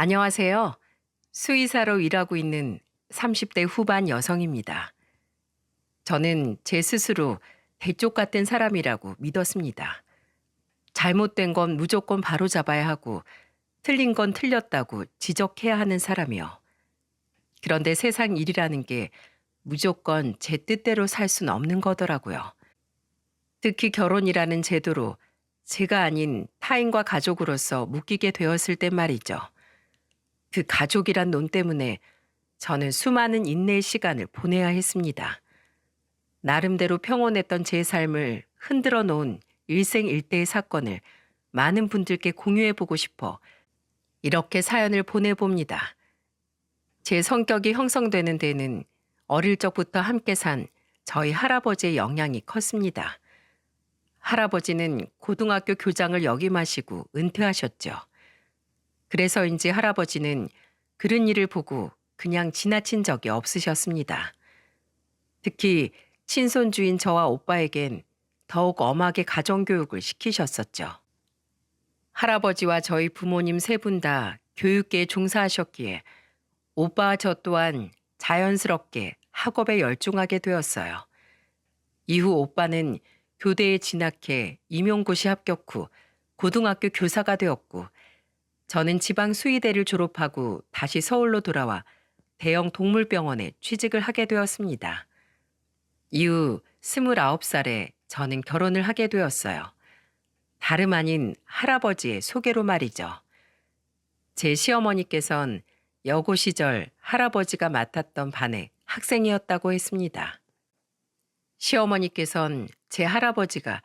안녕하세요. 수의사로 일하고 있는 30대 후반 여성입니다. 저는 제 스스로 대쪽 같은 사람이라고 믿었습니다. 잘못된 건 무조건 바로잡아야 하고 틀린 건 틀렸다고 지적해야 하는 사람이요. 그런데 세상 일이라는 게 무조건 제 뜻대로 살 순 없는 거더라고요. 특히 결혼이라는 제도로 제가 아닌 타인과 가족으로서 묶이게 되었을 땐 말이죠. 그 가족이란 논 때문에 저는 수많은 인내의 시간을 보내야 했습니다. 나름대로 평온했던 제 삶을 흔들어 놓은 일생일대의 사건을 많은 분들께 공유해 보고 싶어 이렇게 사연을 보내봅니다. 제 성격이 형성되는 데는 어릴 적부터 함께 산 저희 할아버지의 영향이 컸습니다. 할아버지는 고등학교 교장을 역임하시고 은퇴하셨죠. 그래서인지 할아버지는 그런 일을 보고 그냥 지나친 적이 없으셨습니다. 특히 친손주인 저와 오빠에겐 더욱 엄하게 가정교육을 시키셨었죠. 할아버지와 저희 부모님 세 분 다 교육계에 종사하셨기에 오빠와 저 또한 자연스럽게 학업에 열중하게 되었어요. 이후 오빠는 교대에 진학해 임용고시 합격 후 고등학교 교사가 되었고, 저는 지방 수의대를 졸업하고 다시 서울로 돌아와 대형 동물병원에 취직을 하게 되었습니다. 이후 29살에 저는 결혼을 하게 되었어요. 다름 아닌 할아버지의 소개로 말이죠. 제 시어머니께선 여고 시절 할아버지가 맡았던 반의 학생이었다고 했습니다. 시어머니께선 제 할아버지가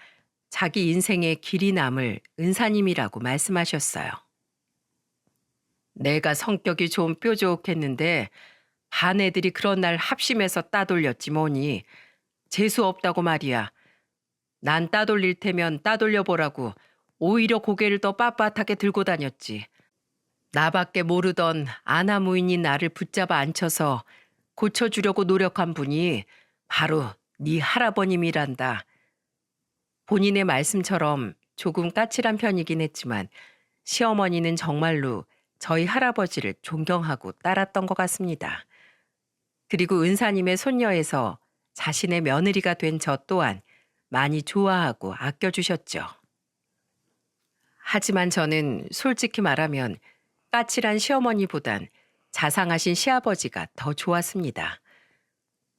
자기 인생의 길이 남을 은사님이라고 말씀하셨어요. 내가 성격이 좀 뾰족했는데 반 애들이 그런 날 합심해서 따돌렸지 뭐니. 재수 없다고 말이야. 난 따돌릴 테면 따돌려보라고 오히려 고개를 더 빳빳하게 들고 다녔지. 나밖에 모르던 아나무인인 나를 붙잡아 앉혀서 고쳐주려고 노력한 분이 바로 네 할아버님이란다. 본인의 말씀처럼 조금 까칠한 편이긴 했지만 시어머니는 정말로 저희 할아버지를 존경하고 따랐던 것 같습니다. 그리고 은사님의 손녀에서 자신의 며느리가 된 저 또한 많이 좋아하고 아껴주셨죠. 하지만 저는 솔직히 말하면 까칠한 시어머니보단 자상하신 시아버지가 더 좋았습니다.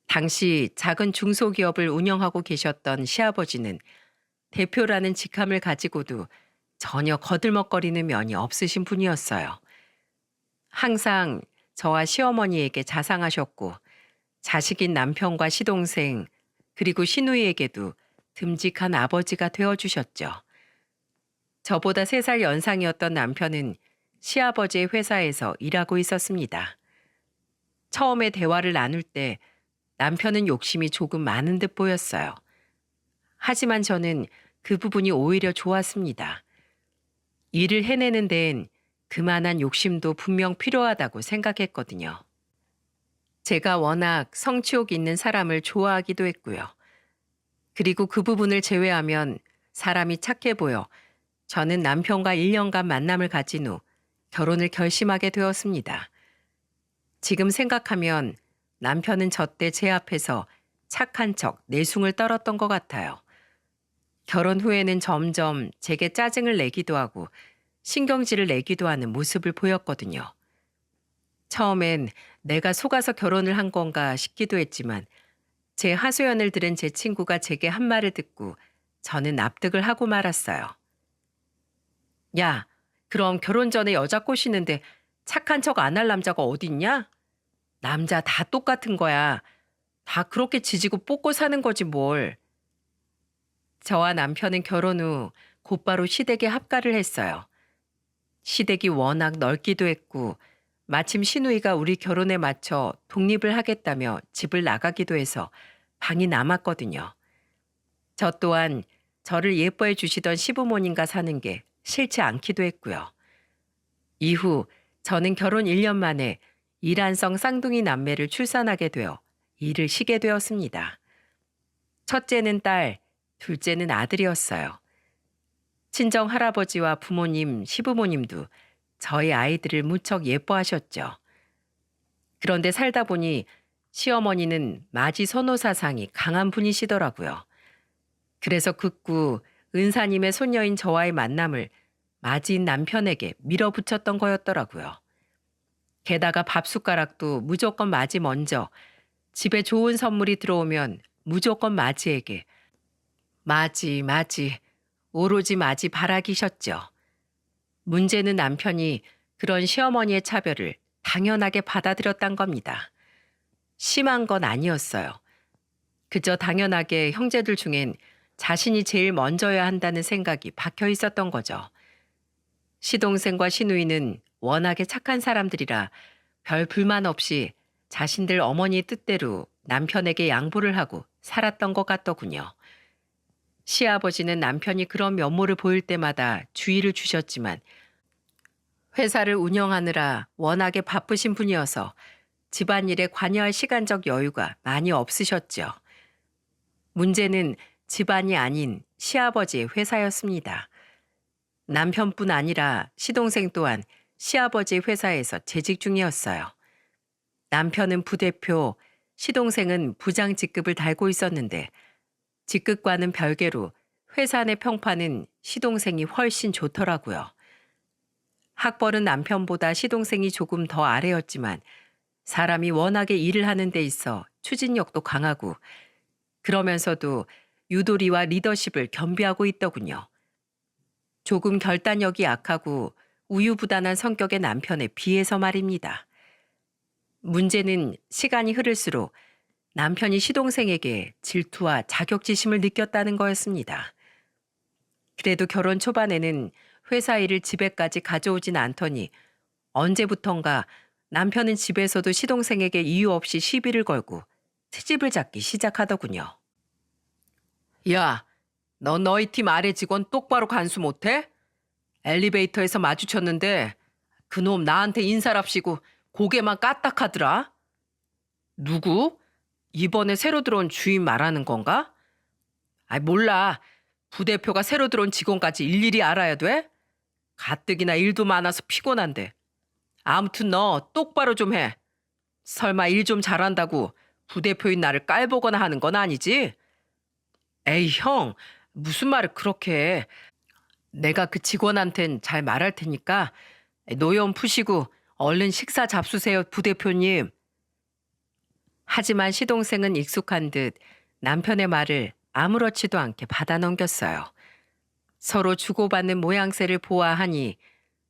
당시 작은 중소기업을 운영하고 계셨던 시아버지는 대표라는 직함을 가지고도 전혀 거들먹거리는 면이 없으신 분이었어요. 항상 저와 시어머니에게 자상하셨고 자식인 남편과 시동생 그리고 시누이에게도 듬직한 아버지가 되어주셨죠. 저보다 3살 연상이었던 남편은 시아버지의 회사에서 일하고 있었습니다. 처음에 대화를 나눌 때 남편은 욕심이 조금 많은 듯 보였어요. 하지만 저는 그 부분이 오히려 좋았습니다. 일을 해내는 데엔 그만한 욕심도 분명 필요하다고 생각했거든요. 제가 워낙 성취욕 있는 사람을 좋아하기도 했고요. 그리고 그 부분을 제외하면 사람이 착해 보여 저는 남편과 1년간 만남을 가진 후 결혼을 결심하게 되었습니다. 지금 생각하면 남편은 저때 제 앞에서 착한 척 내숭을 떨었던 것 같아요. 결혼 후에는 점점 제게 짜증을 내기도 하고 신경질을 내기도 하는 모습을 보였거든요. 처음엔 내가 속아서 결혼을 한 건가 싶기도 했지만 제 하소연을 들은 제 친구가 제게 한 말을 듣고 저는 납득을 하고 말았어요. 야, 그럼 결혼 전에 여자 꼬시는데 착한 척 안 할 남자가 어딨냐? 남자 다 똑같은 거야. 다 그렇게 지지고 볶고 사는 거지 뭘. 저와 남편은 결혼 후 곧바로 시댁에 합가를 했어요. 시댁이 워낙 넓기도 했고 마침 시누이가 우리 결혼에 맞춰 독립을 하겠다며 집을 나가기도 해서 방이 남았거든요. 저 또한 저를 예뻐해 주시던 시부모님과 사는 게 싫지 않기도 했고요. 이후 저는 결혼 1년 만에 이란성 쌍둥이 남매를 출산하게 되어 일을 쉬게 되었습니다. 첫째는 딸, 둘째는 아들이었어요. 친정 할아버지와 부모님, 시부모님도 저희 아이들을 무척 예뻐하셨죠. 그런데 살다 보니 시어머니는 마지 선호 사상이 강한 분이시더라고요. 그래서 극구 은사님의 손녀인 저와의 만남을 맞이인 남편에게 밀어붙였던 거였더라고요. 게다가 밥숟가락도 무조건 맞이 먼저, 집에 좋은 선물이 들어오면 무조건 맞이에게 맞이, 맞이, 오로지 맞이 바라기셨죠. 문제는 남편이 그런 시어머니의 차별을 당연하게 받아들였단 겁니다. 심한 건 아니었어요. 그저 당연하게 형제들 중엔 자신이 제일 먼저여야 한다는 생각이 박혀 있었던 거죠. 시동생과 시누이는 워낙에 착한 사람들이라 별 불만 없이 자신들 어머니 뜻대로 남편에게 양보를 하고 살았던 것 같더군요. 시아버지는 남편이 그런 면모를 보일 때마다 주의를 주셨지만 회사를 운영하느라 워낙에 바쁘신 분이어서 집안일에 관여할 시간적 여유가 많이 없으셨죠. 문제는 집안이 아닌 시아버지의 회사였습니다. 남편뿐 아니라 시동생 또한 시아버지 회사에서 재직 중이었어요. 남편은 부대표, 시동생은 부장 직급을 달고 있었는데 직급과는 별개로 회사 내 평판은 시동생이 훨씬 좋더라고요. 학벌은 남편보다 시동생이 조금 더 아래였지만 사람이 워낙에 일을 하는 데 있어 추진력도 강하고 그러면서도 유도리와 리더십을 겸비하고 있더군요. 조금 결단력이 약하고 우유부단한 성격의 남편에 비해서 말입니다. 문제는 시간이 흐를수록 남편이 시동생에게 질투와 자격지심을 느꼈다는 거였습니다. 그래도 결혼 초반에는 회사 일을 집에까지 가져오진 않더니 언제부턴가 남편은 집에서도 시동생에게 이유 없이 시비를 걸고 트집을 잡기 시작하더군요. 야, 너 너희 팀 아래 직원 똑바로 간수 못해? 엘리베이터에서 마주쳤는데 그놈 나한테 인사랍시고 고개만 까딱하더라. 누구? 이번에 새로 들어온 주인 말하는 건가? 몰라. 부대표가 새로 들어온 직원까지 일일이 알아야 돼? 가뜩이나 일도 많아서 피곤한데. 아무튼 너 똑바로 좀 해. 설마 일 좀 잘한다고 부대표인 나를 깔보거나 하는 건 아니지? 에이 형, 무슨 말을 그렇게 해. 내가 그 직원한텐 잘 말할 테니까 노염 푸시고 얼른 식사 잡수세요, 부대표님. 하지만 시동생은 익숙한 듯 남편의 말을 아무렇지도 않게 받아 넘겼어요. 서로 주고받는 모양새를 보아하니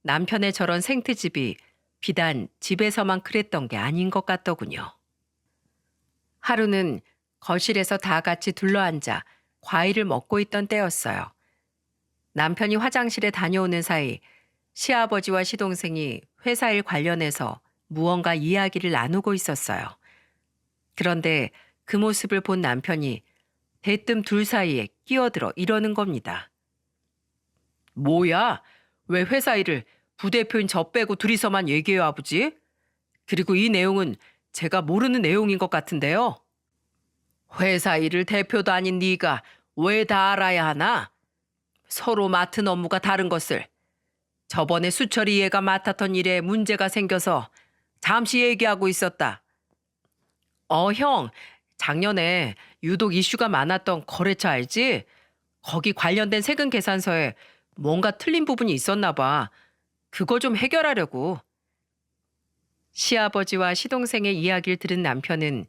남편의 저런 생트집이 비단 집에서만 그랬던 게 아닌 것 같더군요. 하루는 거실에서 다 같이 둘러앉아 과일을 먹고 있던 때였어요. 남편이 화장실에 다녀오는 사이 시아버지와 시동생이 회사 일 관련해서 무언가 이야기를 나누고 있었어요. 그런데 그 모습을 본 남편이 대뜸 둘 사이에 끼어들어 이러는 겁니다. 뭐야? 왜 회사 일을 부대표인 저 빼고 둘이서만 얘기해요, 아버지? 그리고 이 내용은 제가 모르는 내용인 것 같은데요. 회사 일을 대표도 아닌 네가 왜 다 알아야 하나? 서로 맡은 업무가 다른 것을. 저번에 수철이 얘가 맡았던 일에 문제가 생겨서 잠시 얘기하고 있었다. 형, 작년에 유독 이슈가 많았던 거래처 알지? 거기 관련된 세금 계산서에 뭔가 틀린 부분이 있었나 봐. 그거 좀 해결하려고. 시아버지와 시동생의 이야기를 들은 남편은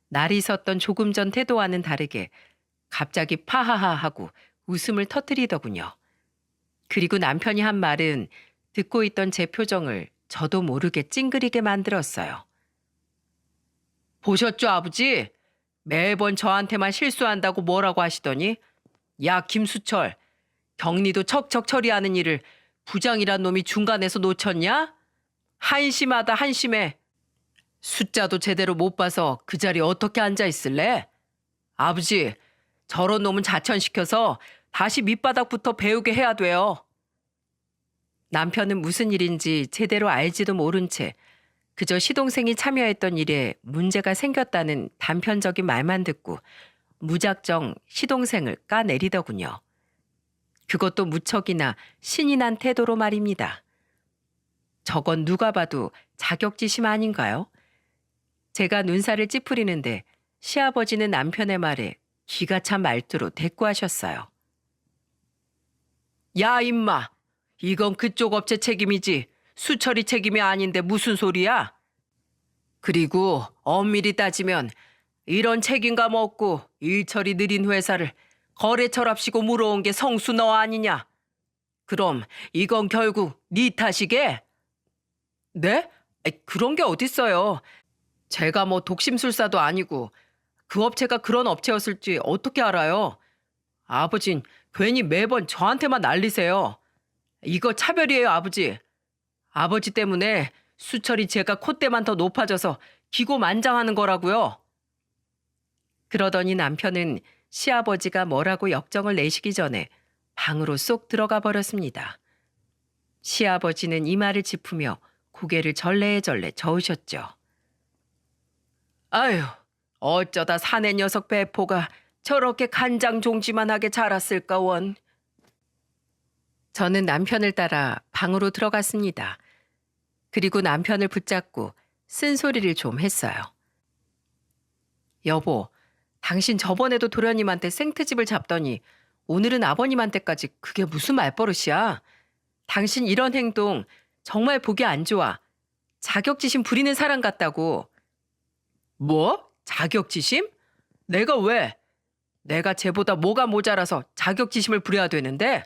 날이 섰던 조금 전 태도와는 다르게 갑자기 파하하 하고 웃음을 터뜨리더군요. 그리고 남편이 한 말은 듣고 있던 제 표정을 저도 모르게 찡그리게 만들었어요. 보셨죠, 아버지? 매번 저한테만 실수한다고 뭐라고 하시더니 야, 김수철, 격리도 척척 처리하는 일을 부장이란 놈이 중간에서 놓쳤냐? 한심하다, 한심해. 숫자도 제대로 못 봐서 그 자리에 어떻게 앉아 있을래? 아버지, 저런 놈은 자천시켜서 다시 밑바닥부터 배우게 해야 돼요. 남편은 무슨 일인지 제대로 알지도 모른 채 그저 시동생이 참여했던 일에 문제가 생겼다는 단편적인 말만 듣고 무작정 시동생을 까내리더군요. 그것도 무척이나 신이 난 태도로 말입니다. 저건 누가 봐도 자격지심 아닌가요? 제가 눈살을 찌푸리는데 시아버지는 남편의 말에 기가 찬 말투로 대꾸하셨어요. 야, 임마! 이건 그쪽 업체 책임이지 수철이 책임이 아닌데 무슨 소리야? 그리고 엄밀히 따지면 이런 책임감 없고 일처리 느린 회사를 거래처랍시고 물어온 게 성수 너 아니냐? 그럼 이건 결국 네 탓이게? 네? 그런 게 어딨어요. 제가 뭐 독심술사도 아니고 그 업체가 그런 업체였을지 어떻게 알아요? 아버진 괜히 매번 저한테만 난리세요. 이거 차별이에요, 아버지. 아버지 때문에 수철이 제가 콧대만 더 높아져서 기고만장하는 거라고요. 그러더니 남편은 시아버지가 뭐라고 역정을 내시기 전에 방으로 쏙 들어가 버렸습니다. 시아버지는 이마를 짚으며 고개를 절레절레 저으셨죠. 아유, 어쩌다 사내 녀석 배포가 저렇게 간장종지만하게 자랐을까 원. 저는 남편을 따라 방으로 들어갔습니다. 그리고 남편을 붙잡고 쓴소리를 좀 했어요. 여보, 당신 저번에도 도련님한테 생트집을 잡더니 오늘은 아버님한테까지 그게 무슨 말버릇이야? 당신 이런 행동 정말 보기 안 좋아. 자격지심 부리는 사람 같다고. 뭐? 자격지심? 내가 왜? 내가 쟤보다 뭐가 모자라서 자격지심을 부려야 되는데?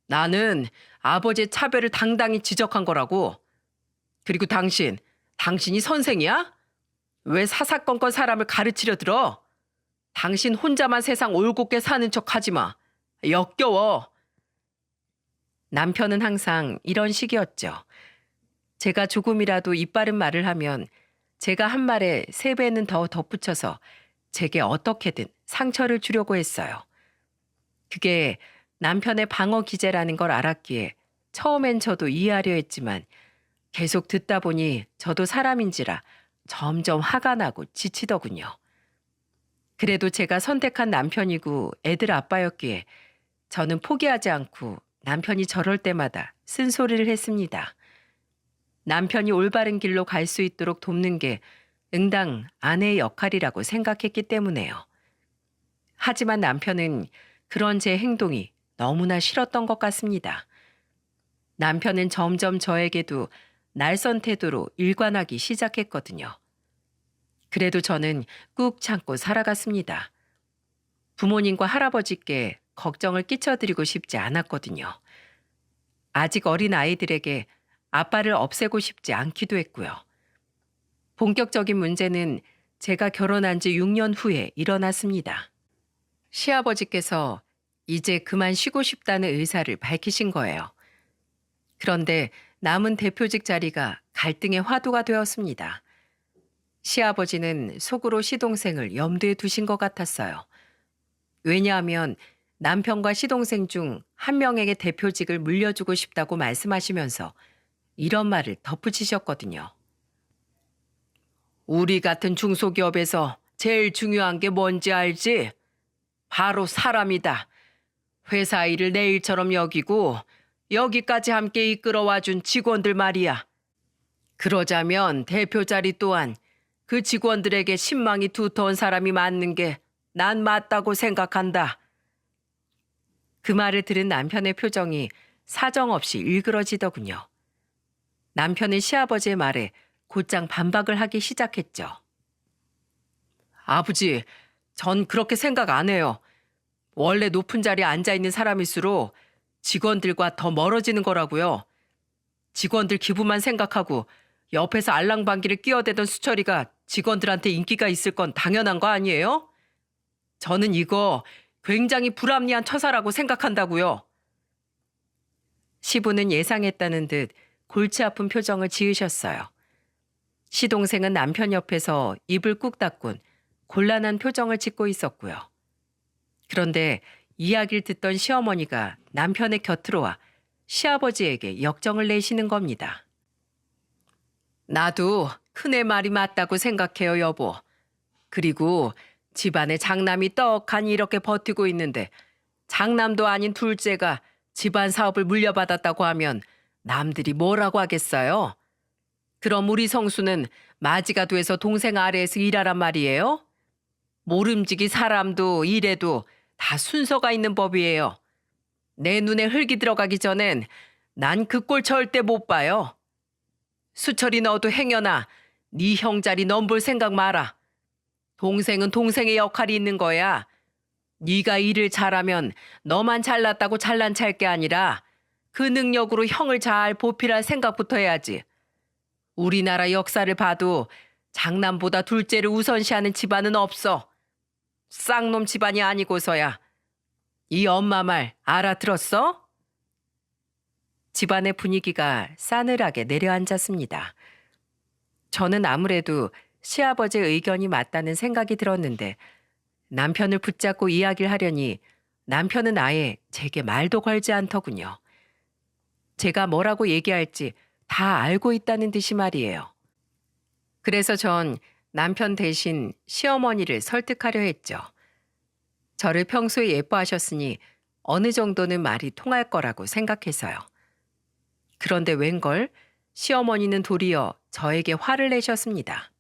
나는 아버지의 차별을 당당히 지적한 거라고. 그리고 당신이 선생이야? 왜 사사건건 사람을 가르치려 들어? 당신 혼자만 세상 올곧게 사는 척 하지 마. 역겨워. 남편은 항상 이런 식이었죠. 제가 조금이라도 이빠른 말을 하면 제가 한 말에 3배는 더 덧붙여서 제게 어떻게든 상처를 주려고 했어요. 그게 남편의 방어 기제라는 걸 알았기에 처음엔 저도 이해하려 했지만 계속 듣다 보니 저도 사람인지라 점점 화가 나고 지치더군요. 그래도 제가 선택한 남편이고 애들 아빠였기에 저는 포기하지 않고 남편이 저럴 때마다 쓴소리를 했습니다. 남편이 올바른 길로 갈 수 있도록 돕는 게 응당 아내의 역할이라고 생각했기 때문에요. 하지만 남편은 그런 제 행동이 너무나 싫었던 것 같습니다. 남편은 점점 저에게도 날선 태도로 일관하기 시작했거든요. 그래도 저는 꾹 참고 살아갔습니다. 부모님과 할아버지께 걱정을 끼쳐드리고 싶지 않았거든요. 아직 어린 아이들에게 아빠를 없애고 싶지 않기도 했고요. 본격적인 문제는 제가 결혼한 지 6년 후에 일어났습니다. 시아버지께서 이제 그만 쉬고 싶다는 의사를 밝히신 거예요. 그런데 남은 대표직 자리가 갈등의 화두가 되었습니다. 시아버지는 속으로 시동생을 염두에 두신 것 같았어요. 왜냐하면 남편과 시동생 중 한 명에게 대표직을 물려주고 싶다고 말씀하시면서 이런 말을 덧붙이셨거든요. 우리 같은 중소기업에서 제일 중요한 게 뭔지 알지? 바로 사람이다. 회사 일을 내 일처럼 여기고 여기까지 함께 이끌어와준 직원들 말이야. 그러자면 대표 자리 또한 그 직원들에게 신망이 두터운 사람이 맞는 게 난 맞다고 생각한다. 그 말을 들은 남편의 표정이 사정없이 일그러지더군요. 남편은 시아버지의 말에 곧장 반박을 하기 시작했죠. 아버지, 전 그렇게 생각 안 해요. 원래 높은 자리에 앉아있는 사람일수록 직원들과 더 멀어지는 거라고요. 직원들 기분만 생각하고 옆에서 알랑방귀를 끼어대던 수철이가 직원들한테 인기가 있을 건 당연한 거 아니에요? 저는 이거 굉장히 불합리한 처사라고 생각한다고요. 시부는 예상했다는 듯 골치 아픈 표정을 지으셨어요. 시동생은 남편 옆에서 입을 꾹 닫곤 곤란한 표정을 짓고 있었고요. 그런데 이야기를 듣던 시어머니가 남편의 곁으로 와 시아버지에게 역정을 내시는 겁니다. 나도 큰애 말이 맞다고 생각해요, 여보. 그리고 집안에 장남이 떡하니 이렇게 버티고 있는데 장남도 아닌 둘째가 집안 사업을 물려받았다고 하면 남들이 뭐라고 하겠어요? 그럼 우리 성수는 마지가 돼서 동생 아래에서 일하란 말이에요? 모름지기 사람도 일해도 다 순서가 있는 법이에요. 내 눈에 흙이 들어가기 전엔 난 그 꼴 절대 못 봐요. 수철이 너도 행여나 네 형 자리 넘볼 생각 마라. 동생은 동생의 역할이 있는 거야. 네가 일을 잘하면 너만 잘났다고 잘난 찰 게 아니라 그 능력으로 형을 잘 보필할 생각부터 해야지. 우리나라 역사를 봐도 장남보다 둘째를 우선시하는 집안은 없어. 쌍놈 집안이 아니고서야. 이 엄마 말 알아들었어? 집안의 분위기가 싸늘하게 내려앉았습니다. 저는 아무래도 시아버지의 의견이 맞다는 생각이 들었는데 남편을 붙잡고 이야기를 하려니 남편은 아예 제게 말도 걸지 않더군요. 제가 뭐라고 얘기할지 다 알고 있다는 듯이 말이에요. 그래서 전 남편 대신 시어머니를 설득하려 했죠. 저를 평소에 예뻐하셨으니 어느 정도는 말이 통할 거라고 생각해서요. 그런데 웬걸 시어머니는 도리어 저에게 화를 내셨습니다.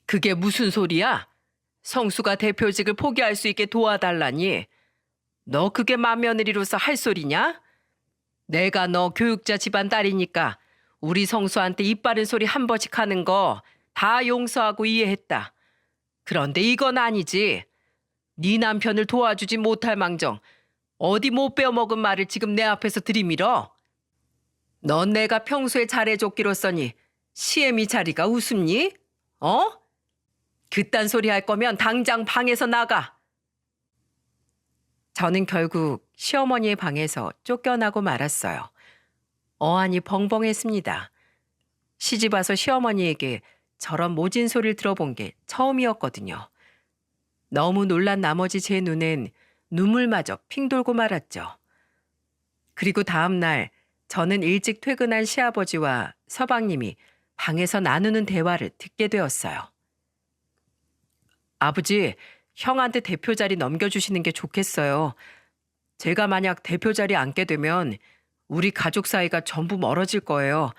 그게 무슨 소리야? 성수가 대표직을 포기할 수 있게 도와달라니. 너 그게 맏며느리로서 할 소리냐? 내가 너 교육자 집안 딸이니까 우리 성수한테 입 바른 소리 한 번씩 하는 거 다 용서하고 이해했다. 그런데 이건 아니지. 네 남편을 도와주지 못할 망정 어디 못 빼어먹은 말을 지금 내 앞에서 들이밀어? 넌 내가 평소에 잘해줬기로써니 시애미 자리가 우습니? 어? 그딴 소리 할 거면 당장 방에서 나가. 저는 결국 시어머니의 방에서 쫓겨나고 말았어요. 어안이 벙벙했습니다. 시집 와서 시어머니에게 저런 모진 소리를 들어본 게 처음이었거든요. 너무 놀란 나머지 제 눈엔 눈물마저 핑 돌고 말았죠. 그리고 다음 날 저는 일찍 퇴근한 시아버지와 서방님이 방에서 나누는 대화를 듣게 되었어요. 아버지, 형한테 대표 자리 넘겨주시는 게 좋겠어요. 제가 만약 대표 자리 앉게 되면 우리 가족 사이가 전부 멀어질 거예요.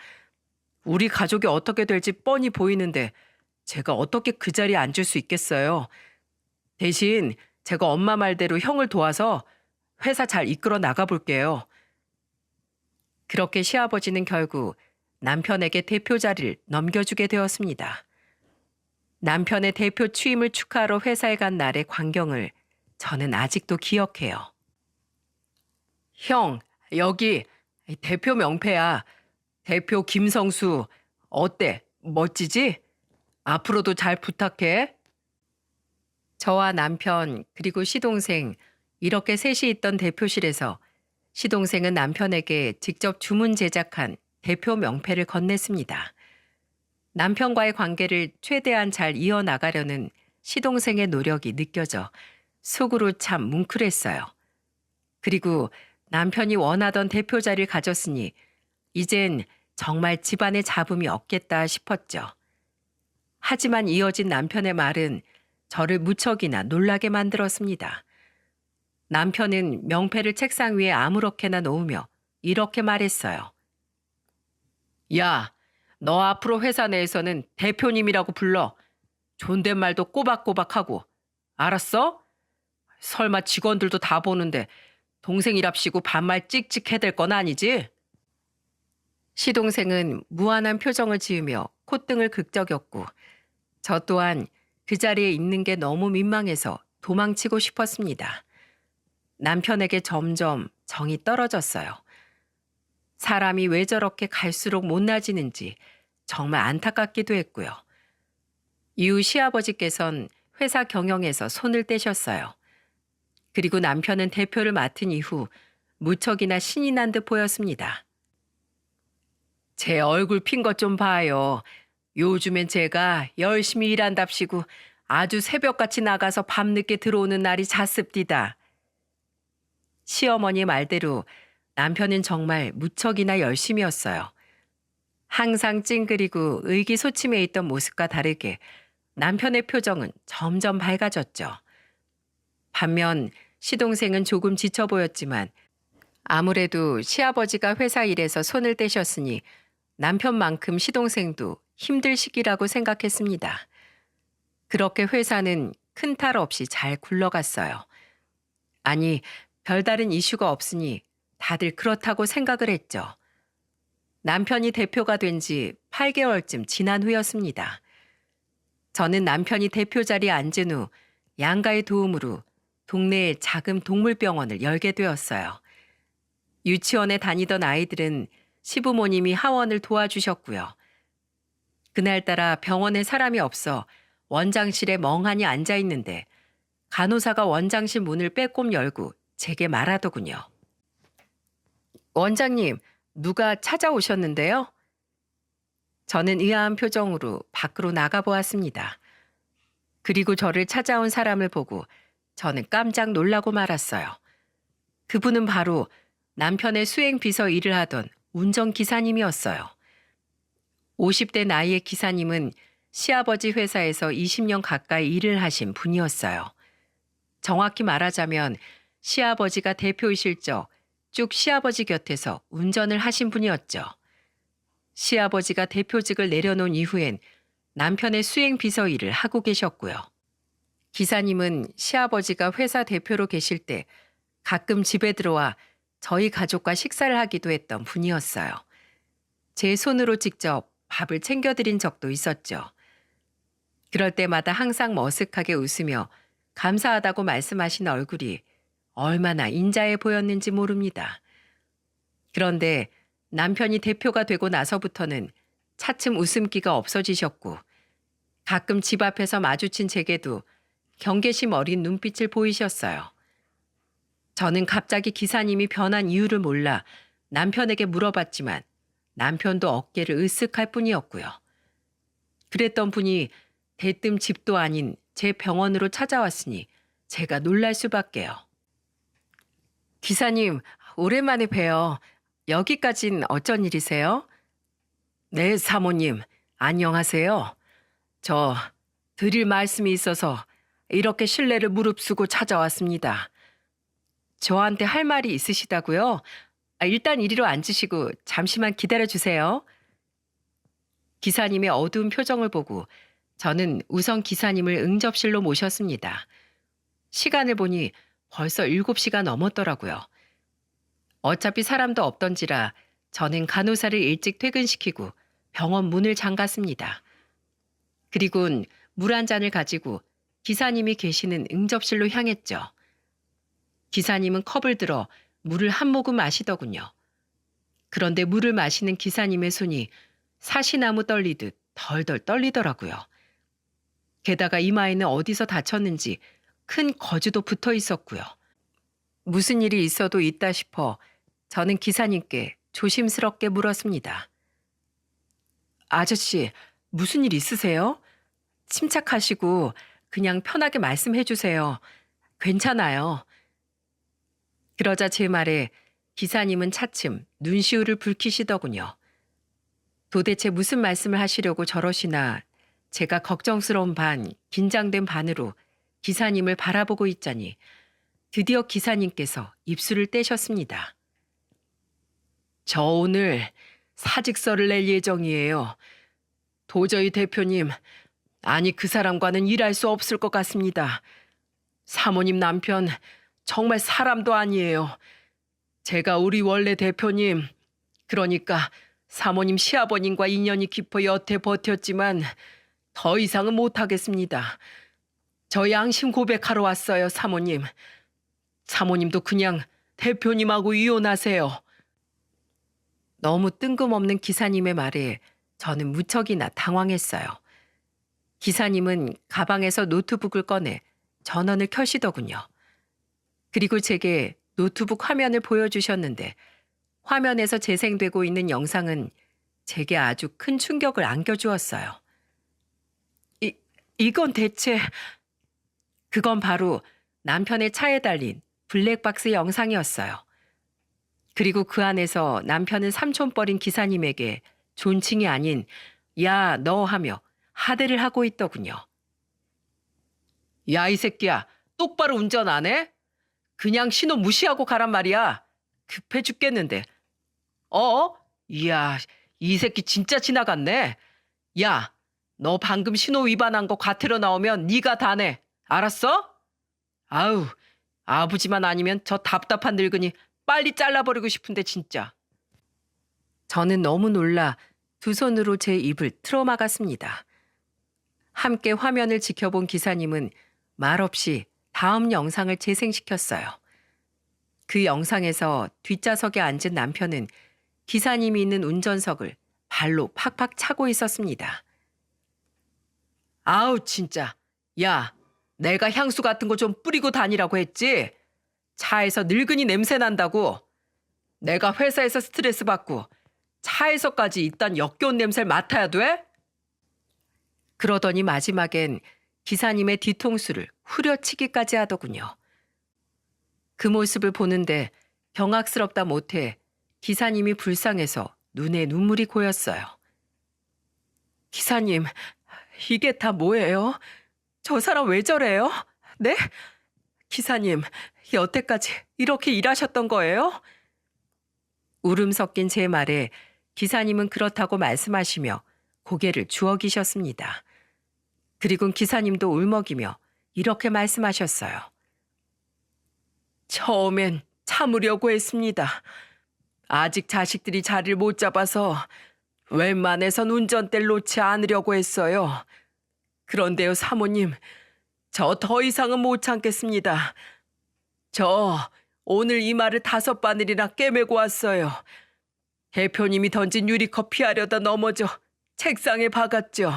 우리 가족이 어떻게 될지 뻔히 보이는데 제가 어떻게 그 자리에 앉을 수 있겠어요. 대신 제가 엄마 말대로 형을 도와서 회사 잘 이끌어 나가볼게요. 그렇게 시아버지는 결국 남편에게 대표 자리를 넘겨주게 되었습니다. 남편의 대표 취임을 축하하러 회사에 간 날의 광경을 저는 아직도 기억해요. 형, 여기 대표 명패야. 대표 김성수. 어때? 멋지지? 앞으로도 잘 부탁해. 저와 남편 그리고 시동생 이렇게 셋이 있던 대표실에서 시동생은 남편에게 직접 주문 제작한 대표 명패를 건넸습니다. 남편과의 관계를 최대한 잘 이어나가려는 시동생의 노력이 느껴져 속으로 참 뭉클했어요. 그리고 남편이 원하던 대표 자리를 가졌으니 이젠 정말 집안에 잡음이 없겠다 싶었죠. 하지만 이어진 남편의 말은 저를 무척이나 놀라게 만들었습니다. 남편은 명패를 책상 위에 아무렇게나 놓으며 이렇게 말했어요. 야, 너 앞으로 회사 내에서는 대표님이라고 불러. 존댓말도 꼬박꼬박하고. 알았어? 설마 직원들도 다 보는데 동생이랍시고 반말 찍찍 해댈 건 아니지? 시동생은 무한한 표정을 지으며 콧등을 극적였고 저 또한 그 자리에 있는 게 너무 민망해서 도망치고 싶었습니다. 남편에게 점점 정이 떨어졌어요. 사람이 왜 저렇게 갈수록 못나지는지 정말 안타깝기도 했고요. 이후 시아버지께선 회사 경영에서 손을 떼셨어요. 그리고 남편은 대표를 맡은 이후 무척이나 신이 난 듯 보였습니다. 제 얼굴 핀 것 좀 봐요. 요즘엔 제가 열심히 일한답시고 아주 새벽같이 나가서 밤늦게 들어오는 날이 잦습디다. 시어머니 말대로 남편은 정말 무척이나 열심이었어요. 항상 찡그리고 의기소침해 있던 모습과 다르게 남편의 표정은 점점 밝아졌죠. 반면 시동생은 조금 지쳐 보였지만 아무래도 시아버지가 회사 일에서 손을 떼셨으니 남편만큼 시동생도 힘들 시기라고 생각했습니다. 그렇게 회사는 큰 탈 없이 잘 굴러갔어요. 아니, 별다른 이슈가 없으니 다들 그렇다고 생각을 했죠. 남편이 대표가 된 지 8개월쯤 지난 후였습니다. 저는 남편이 대표 자리에 앉은 후 양가의 도움으로 동네에 작은 동물병원을 열게 되었어요. 유치원에 다니던 아이들은 시부모님이 하원을 도와주셨고요. 그날따라 병원에 사람이 없어 원장실에 멍하니 앉아 있는데 간호사가 원장실 문을 빼꼼 열고 제게 말하더군요. 원장님, 누가 찾아오셨는데요? 저는 의아한 표정으로 밖으로 나가보았습니다. 그리고 저를 찾아온 사람을 보고 저는 깜짝 놀라고 말았어요. 그분은 바로 남편의 수행비서 일을 하던 운전기사님이었어요. 50대 나이의 기사님은 시아버지 회사에서 20년 가까이 일을 하신 분이었어요. 정확히 말하자면 시아버지가 대표이실 적 쭉 시아버지 곁에서 운전을 하신 분이었죠. 시아버지가 대표직을 내려놓은 이후엔 남편의 수행비서 일을 하고 계셨고요. 기사님은 시아버지가 회사 대표로 계실 때 가끔 집에 들어와 저희 가족과 식사를 하기도 했던 분이었어요. 제 손으로 직접 밥을 챙겨드린 적도 있었죠. 그럴 때마다 항상 머쓱하게 웃으며 감사하다고 말씀하신 얼굴이 얼마나 인자해 보였는지 모릅니다. 그런데 남편이 대표가 되고 나서부터는 차츰 웃음기가 없어지셨고 가끔 집 앞에서 마주친 제게도 경계심 어린 눈빛을 보이셨어요. 저는 갑자기 기사님이 변한 이유를 몰라 남편에게 물어봤지만 남편도 어깨를 으쓱할 뿐이었고요. 그랬던 분이 대뜸 집도 아닌 제 병원으로 찾아왔으니 제가 놀랄 수밖에요. 기사님, 오랜만에 봬요. 여기까진 어쩐 일이세요? 네, 사모님, 안녕하세요. 저 드릴 말씀이 있어서 이렇게 실례를 무릅쓰고 찾아왔습니다. 저한테 할 말이 있으시다고요? 일단 이리로 앉으시고 잠시만 기다려주세요. 기사님의 어두운 표정을 보고 저는 우선 기사님을 응접실로 모셨습니다. 시간을 보니 벌써 7시가 넘었더라고요. 어차피 사람도 없던지라 저는 간호사를 일찍 퇴근시키고 병원 문을 잠갔습니다. 그리곤 물 한 잔을 가지고 기사님이 계시는 응접실로 향했죠. 기사님은 컵을 들어 물을 한 모금 마시더군요. 그런데 물을 마시는 기사님의 손이 사시나무 떨리듯 덜덜 떨리더라고요. 게다가 이마에는 어디서 다쳤는지 큰 거즈도 붙어 있었고요. 무슨 일이 있어도 있다 싶어 저는 기사님께 조심스럽게 물었습니다. 아저씨, 무슨 일 있으세요? 침착하시고 그냥 편하게 말씀해 주세요. 괜찮아요. 그러자 제 말에 기사님은 차츰 눈시울을 붉히시더군요. 도대체 무슨 말씀을 하시려고 저러시나 제가 걱정스러운 반, 긴장된 반으로 기사님을 바라보고 있자니 드디어 기사님께서 입술을 떼셨습니다. 저 오늘 사직서를 낼 예정이에요. 도저히 대표님, 아니 그 사람과는 일할 수 없을 것 같습니다. 사모님 남편 정말 사람도 아니에요. 제가 우리 원래 대표님, 그러니까 사모님 시아버님과 인연이 깊어 여태 버텼지만 더 이상은 못하겠습니다. 저 양심 고백하러 왔어요, 사모님. 사모님도 그냥 대표님하고 이혼하세요. 너무 뜬금없는 기사님의 말에 저는 무척이나 당황했어요. 기사님은 가방에서 노트북을 꺼내 전원을 켜시더군요. 그리고 제게 노트북 화면을 보여주셨는데 화면에서 재생되고 있는 영상은 제게 아주 큰 충격을 안겨주었어요. 이건 대체... 그건 바로 남편의 차에 달린 블랙박스 영상이었어요. 그리고 그 안에서 남편은 삼촌뻘인 기사님에게 존칭이 아닌 야, 너 하며 하대를 하고 있더군요. 야, 이 새끼야, 똑바로 운전 안 해? 그냥 신호 무시하고 가란 말이야. 급해 죽겠는데. 어? 이야, 이 새끼 진짜 지나갔네. 야, 너 방금 신호 위반한 거 과태료 나오면 네가 다 내. 알았어? 아우, 아버지만 아니면 저 답답한 늙은이 빨리 잘라버리고 싶은데 진짜. 저는 너무 놀라 두 손으로 제 입을 틀어막았습니다. 함께 화면을 지켜본 기사님은 말없이 다음 영상을 재생시켰어요. 그 영상에서 뒷좌석에 앉은 남편은 기사님이 있는 운전석을 발로 팍팍 차고 있었습니다. 아우 진짜. 야, 내가 향수 같은 거 좀 뿌리고 다니라고 했지? 차에서 늙은이 냄새 난다고. 내가 회사에서 스트레스 받고 차에서까지 이딴 역겨운 냄새를 맡아야 돼? 그러더니 마지막엔 기사님의 뒤통수를 후려치기까지 하더군요. 그 모습을 보는데 경악스럽다 못해 기사님이 불쌍해서 눈에 눈물이 고였어요. 기사님, 이게 다 뭐예요? 저 사람 왜 저래요? 네? 기사님, 여태까지 이렇게 일하셨던 거예요? 울음 섞인 제 말에 기사님은 그렇다고 말씀하시며 고개를 주워기셨습니다. 그리고 기사님도 울먹이며 이렇게 말씀하셨어요. 처음엔 참으려고 했습니다. 아직 자식들이 자리를 못 잡아서 웬만해선 운전대를 놓지 않으려고 했어요. 그런데요, 사모님, 저 더 이상은 못 참겠습니다. 저 오늘 이 말을 5바늘이나 꿰매고 왔어요. 대표님이 던진 유리컵 피하려다 넘어져 책상에 박았죠.